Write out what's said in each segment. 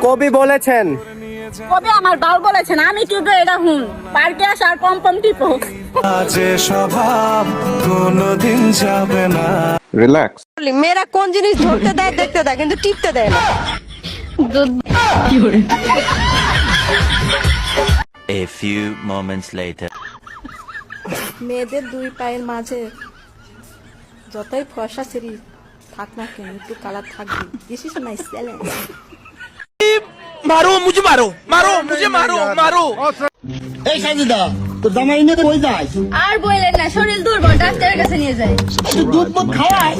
কবি বলেছেন। কবে আমার বাল বলেছেন, আমি টিপে এটা হুন পার্কে আসার পম পম টিপো। যে স্বভাব কোনদিন যাবে না। রিল্যাক্স। মেয়েরা কোন জিনিস ধরতে দেয় দেখতে দেয়, কিন্তু টিপতে দেয় না। A few moments later. মেয়েদের দুই পায়ের মাঝে যতই ফর্সা সিঁড়ি থাক না কেন, একটু কালার থাকবে। This is my challenge. मारो मुझे, मारो मारो मुझे, मारो मारो। এই সাজিদা, তোর জামাই নিয়ে কই যায়? আর বললেন না, শরীর দুর্বল, ডাক্তারের কাছে নিয়ে যায়। তুই দুধ মত খাওয়াই?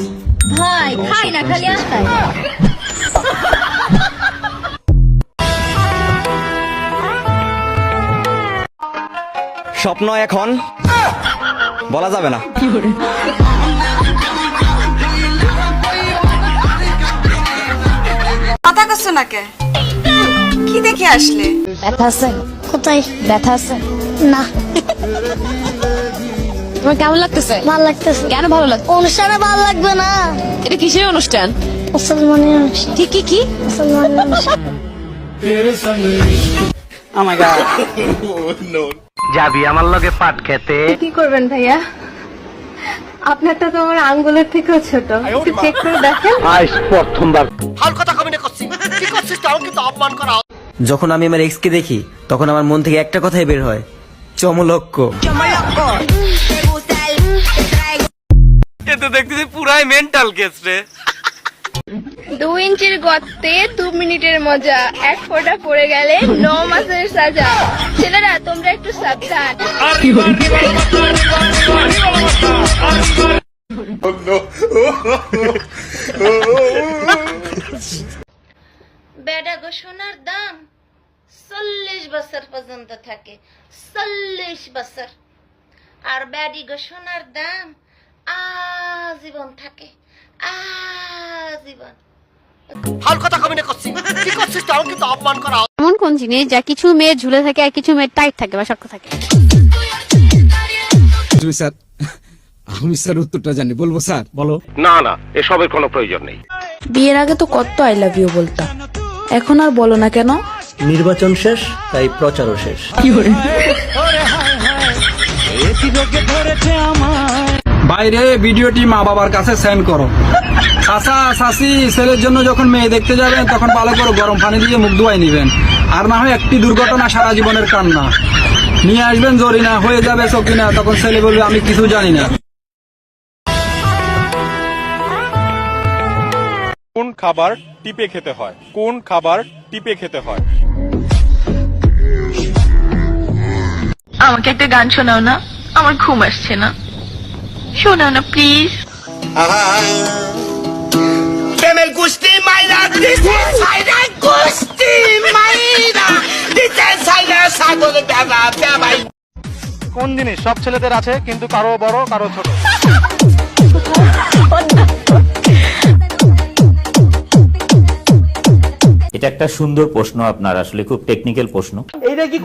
ভাই খাই না, খালি আস্তায়। স্বপ্ন এখন বলা যাবে না। কথা কষ্ট না কে? কি দেখে আসলে? ব্যথা আছে? কোথায় ব্যথা আছে? না। তোমার কেমন লাগতেছে? ভালো লাগতেছে। কেন ভালো লাগছে? অনুষ্ঠানে ভালো লাগবে না। এটা কিসের অনুষ্ঠান? মুসলমানের অনুষ্ঠান। কি কি কি? মুসলমানের অনুষ্ঠান। ও মাই গড। যাবি আমার লগে পাট খেতে? কি করবেন ভাইয়া? আপনারটা তো আমার আঙ্গুলের থেকেও ছোট, একটু চেক করে দেখেন। আজ প্রথমবার। যখন আমি আমার এক্স কে দেখি তখন আমার মন থেকে একটা কথাই বের হয়, চমলক্ষ। এ তো দেখতেছি পুরাই মেন্টাল কেস রে। 2 ইঞ্চির গর্তে 2 মিনিটের মজা, 1 ফোঁটা পড়ে গেলে 9 মাসের সাজা। ছেলেরা তোমরা একটু সাবধান। বেডা গো সোনার দাম 40 বছর পর্যন্ত থাকে, 40 বছর। আর বেডি গো সোনার দাম আজীবন থাকে, আজীবন। এমন কোন জিনিস যা কিছু মেয়ে ঝুলে থাকে আর কিছু মেয়ে টাইট থাকে বা শক্ত থাকে? স্যার, আমি স্যার উত্তরটা জানি, বলবো স্যার? বলো। না না, এসবের কোনো প্রয়োজন নেই। বিয়ের আগে তো কত আই লাভ ইউ বলতাম, এখন আর বলো না কেন? নির্বাচন শেষ, তাই প্রচারও শেষ। বাইরে ভিডিওটি মা বাবার কাছে সেন্ড করো। চাচা চাচি ছেলের জন্য যখন মেয়ে দেখতে যাবেন তখন ভালো করে গরম পানি দিয়ে মুখ ধুয়াই নিবেন, আর না হয় একটি দুর্ঘটনা সারা জীবনের কান্না নিয়ে আসবেন। জরিনা হয়ে যাবে সকিনা, তখন ছেলে বলবে আমি কিছু জানি না। কোন খাবার টিপে খেতে হয়? কোন খাবার টিপে খেতে হয়? আমাকে একটা গান শোনাও না, আমার ঘুম আসছে না। শোনাও না প্লিজ। প্রেমের কুস্তি মাইরা দিতে সাইরা, কুস্তি মাইরা দিতে সাইরা, সাগর দাদা ভাই। কোন জিনিস সব ছেলেদের আছে কিন্তু কারো বড় কারো ছোট? এটা একটা সুন্দর প্রশ্ন আপনার, আসলে খুব টেকনিক্যাল প্রশ্ন। এইটা কি